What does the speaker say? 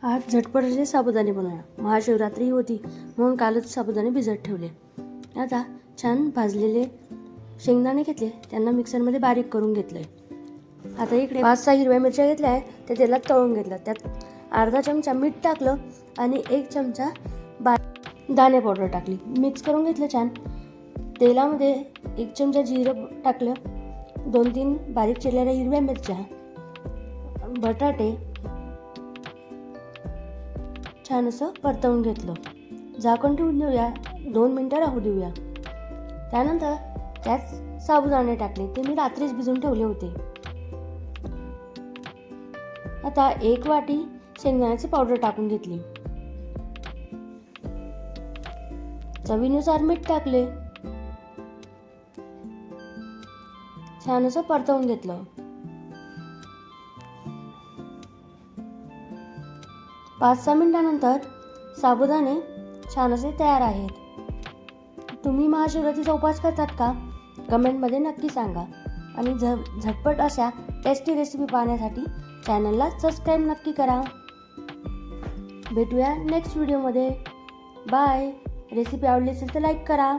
आज झटपट असे साबुदाणे बनवूया. महाशिवरात्री होती म्हणून कालच साबुदाणे भिजत ठेवले. आता छान भाजलेले शेंगदाणे घेतले, त्यांना मिक्सरमध्ये बारीक करून घेतले. आता इकडे 5-6 हिरव्या मिरच्या घेतल्या आहे, त्या तेलात तळून घेतल्या. त्यात अर्धा चमचा मीठ टाकलं आणि 1 चमचा दाणे पावडर टाकली. मिक्स करून घेतलं छान. तेलामध्ये 1 चमचा जिरं टाकलं, 2-3 बारीक चिरलेल्या हिरव्या मिरच्या, बटाटे छान असं परतवून घेतलं. झाकण ठेवून देऊया, 2 मिनटं राहू देऊया. त्यानंतर त्यात साबुदाणे टाकले, ते मी रात्रीच भिजवून ठेवले होते. आता 1 वाटी शेंगदाण्याची पावडर टाकून घेतली. चवीनुसार मीठ टाकले, छान असं परतवून घेतलं. 5-6 मिनिटांनंतर साबुदाणे छान असे तयार आहेत. तुम्ही महाशिवरात्रीचा उपवास करतात का? कमेंटमध्ये नक्की सांगा. आणि झटपट अशा टेस्टी रेसिपी पाहण्यासाठी चॅनलला सबस्क्राईब नक्की करा. भेटूया नेक्स्ट व्हिडिओमध्ये. बाय. रेसिपी आवडली असेल तर लाईक करा.